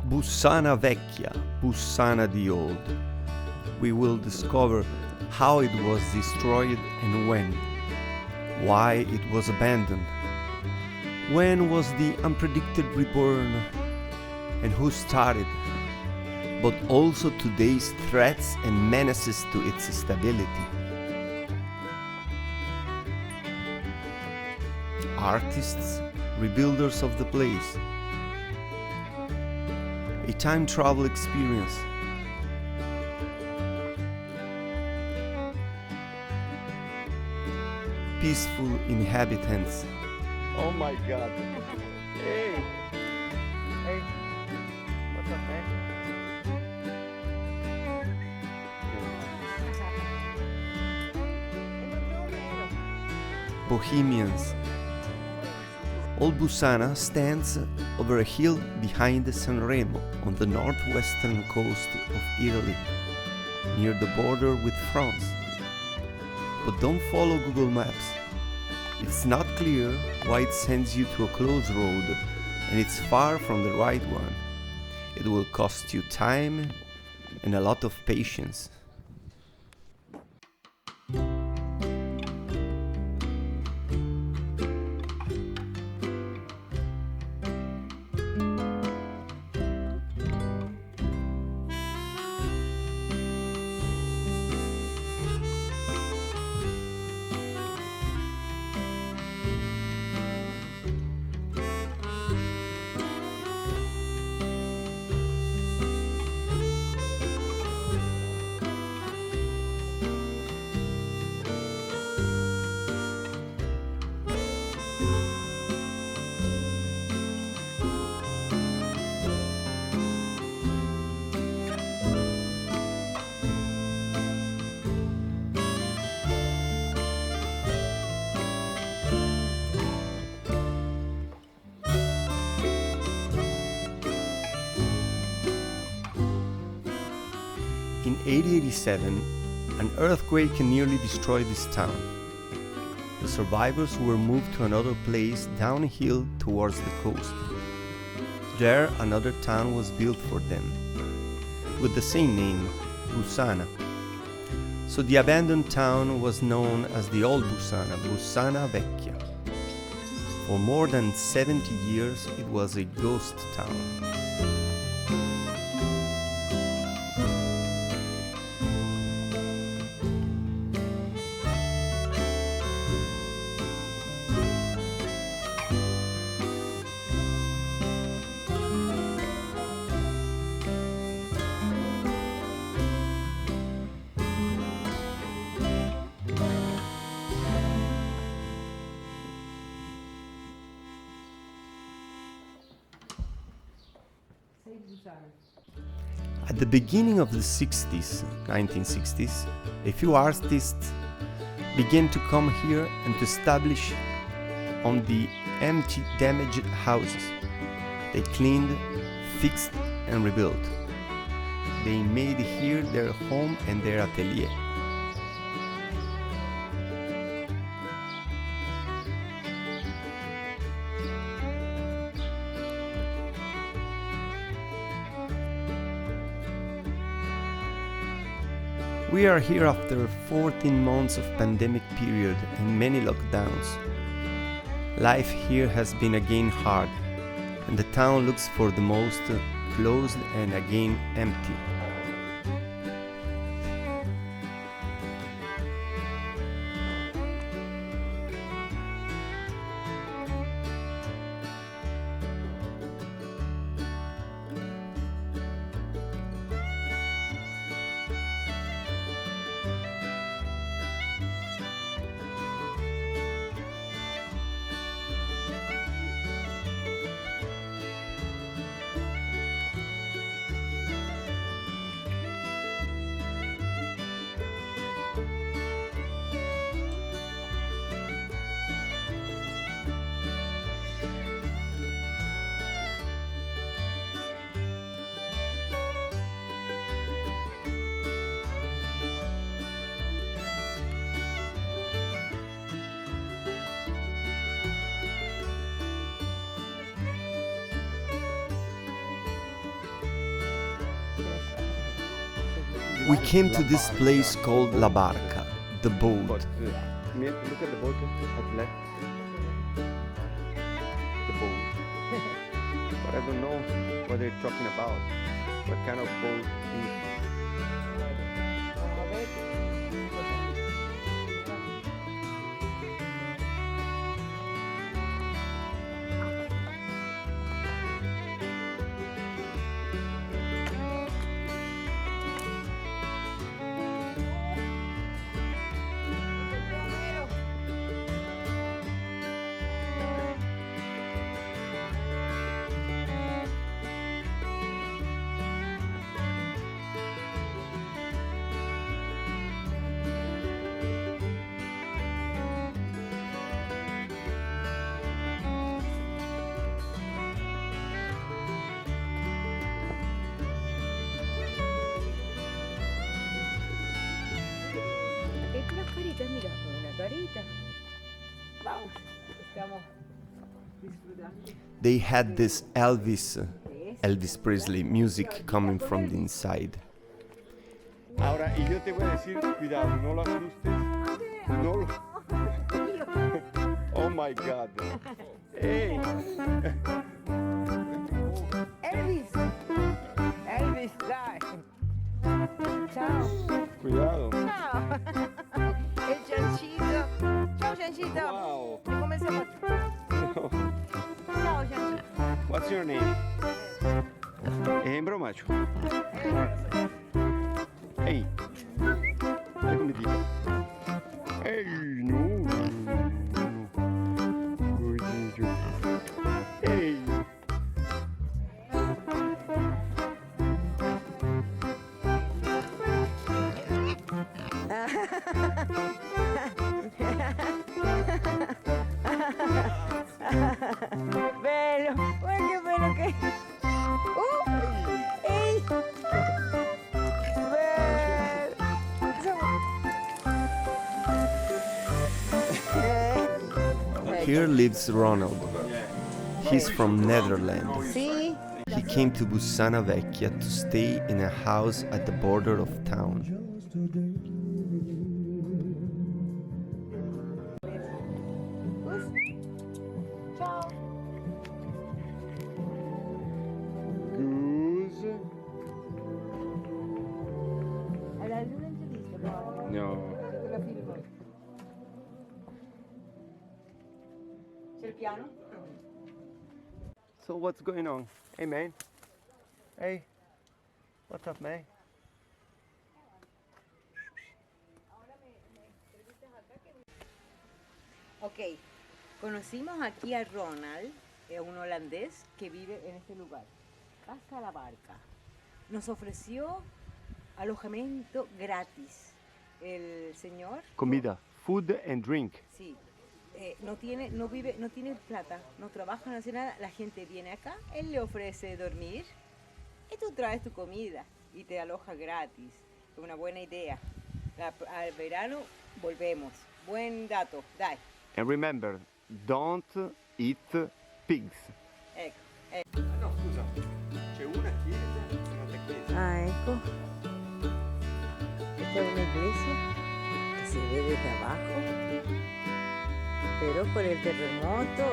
Bussana Vecchia, Bussana the Old. We will discover how it was destroyed and when, why it was abandoned, when was the unpredicted reborn, and who started, but also today's threats and menaces to its stability. Artists, rebuilders of the place, a time travel experience, peaceful inhabitants. Oh my god. Hey. Hey. What's up, man? Bohemians. Old Bussana stands over a hill behind Sanremo on the northwestern coast of Italy, near the border with France. But don't follow Google Maps. It's not clear why it sends you to a closed road, and it's far from the right one. It will cost you time and a lot of patience. In 1887, an earthquake nearly destroyed this town. The survivors were moved to another place downhill towards the coast. There, another town was built for them, with the same name, Bussana. So the abandoned town was known as the Old Bussana, Bussana Vecchia. For more than 70 years, it was a ghost town. At the beginning of the 1960s, a few artists began to come here and to establish on the empty, damaged houses. They cleaned, fixed, and rebuilt. They made here their home and their atelier. We are here after 14 months of pandemic period and many lockdowns. Life here has been again hard, and the town looks for the most closed and again empty. We came to this place called La Barca, the boat. But look at the boat at left. The boat. But I don't know what they're talking about. What kind of boat is? Mira, una carita. Vamos, estamos disfrutando. They had this Elvis Presley music coming from the inside. Ahora, y yo te voy a decir, cuidado, no lo asustes. No lo... Oh my God. Hey. Elvis. Elvis, dai. Chao. Cuidado. Chao. El chanchito. Chao, chanchito. Wow. Te comencemos. Chao, chanchito. What's your name? Hembra ou macho? Hey. Olha comidita. Hey, no. Gordinho. Hey. Bello. Uy, qué bueno que... ¡Ey! Here lives Ronald. He's from Netherlands. Sí. He came to Bussana Vecchia to stay in a house at the border of town. Chao. Goose. Alla luna intervista, no. No. La filmo. C'è il piano? So what's going on? Hey man. Hey. What's up, man? Ok, conocimos aquí a Ronald, un holandés que vive en este lugar, Casa La Barca. Nos ofreció alojamiento gratis. El señor, Comida, food and drink. sí, no tiene plata, no trabaja, no hace nada. La gente viene acá, él le ofrece dormir y tú traes tu comida y te aloja gratis. Es una buena idea. Al verano volvemos. Buen dato, dai. And remember, don't eat pigs. Ecco. No, scusa, c'è una chiesa e un'altra chiesa. Ah, ecco. Esta es una iglesia que se ve desde abajo, pero por el terremoto,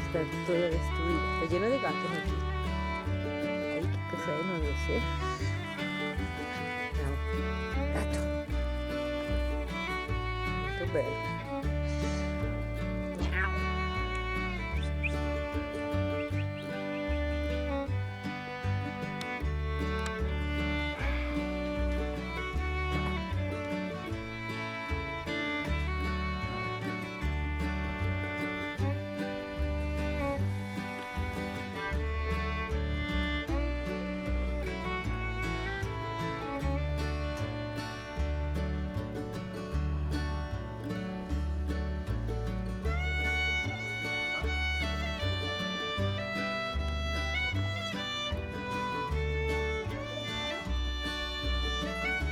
está todo destruido. Está lleno de gatos aquí. Ay, qué cosa es, no lo sé. No, gato. Molto bello.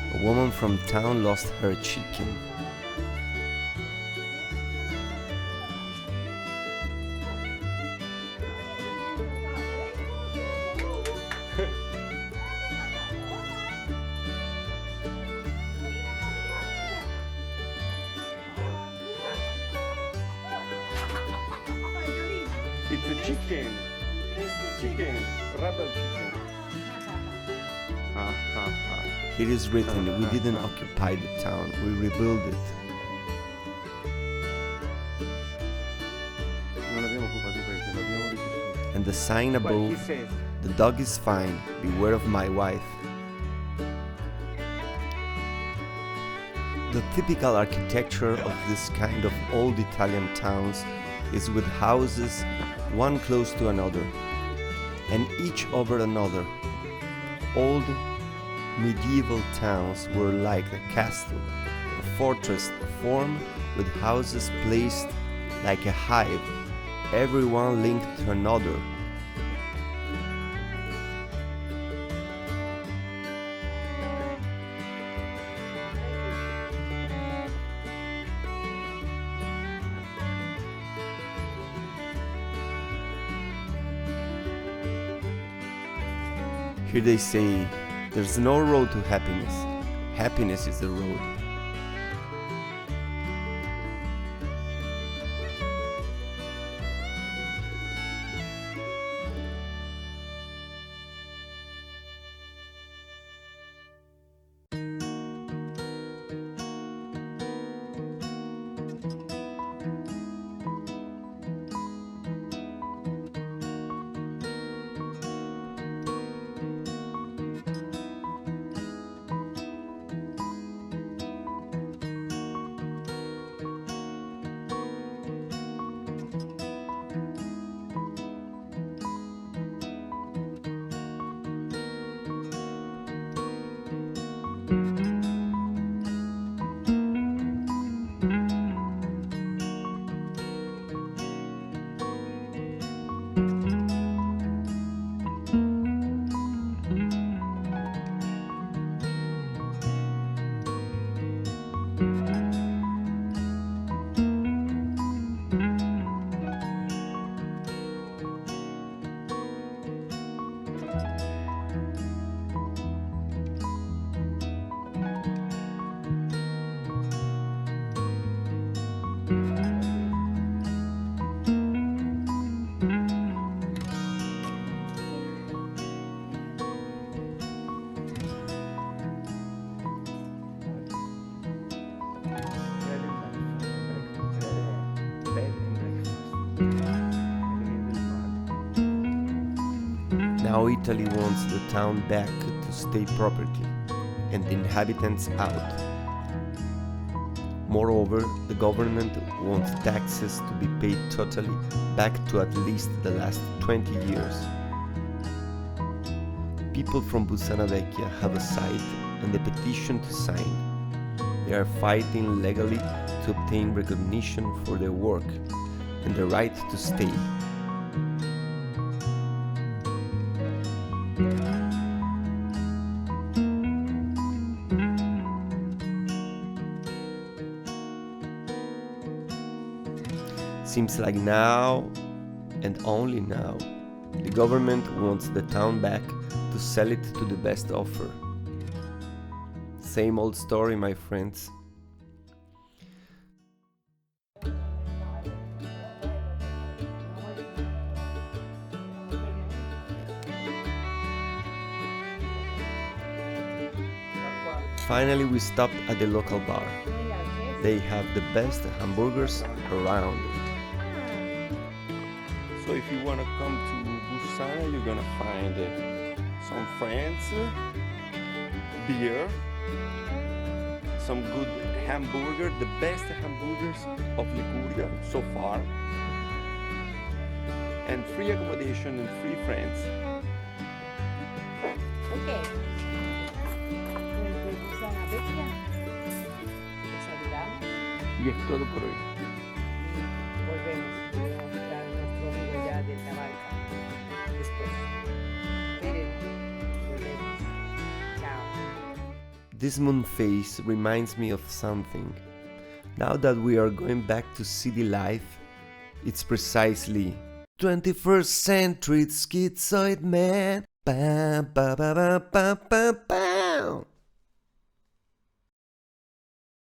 A woman from town lost her chicken. It's a chicken. Chicken. Rebel chicken. It is written, we didn't occupy the town, we rebuilt it. Non abbiamo occupato il paese, l'abbiamo ricostruito. And the sign But he above, says, the dog is fine, beware of my wife. The typical architecture of this kind of old Italian towns is with houses one close to another, and each over another. Old medieval towns were like a castle, a fortress formed with houses placed like a hive, everyone linked to another. Here they say, there's no road to happiness. Happiness is the road. Now Italy wants the town back to state property and the inhabitants out. Moreover, the government wants taxes to be paid totally back to at least the last 20 years. People from Bussana Vecchia have a site and a petition to sign. They are fighting legally to obtain recognition for their work and the right to stay. Seems like now, and only now, the government wants the town back to sell it to the best offer. Same old story, my friends. Finally, we stopped at the local bar. They have the best hamburgers around. so if you want to come to Bussana, you're gonna find some friends, beer, some good hamburger, the best hamburgers of Liguria so far, and free accommodation and free friends. Ok. Desde Bussana Vecchia, los saludamos Y es todo por hoy. y volvemos. Podemos estar nuestro amigo ya de la barca después. Esperen, volvemos. Chao. This moon phase reminds me of something. Now that we are going back to city life, it's precisely 21st century schizoid man. Bam, ba, ba, ba, ba, ba, ba.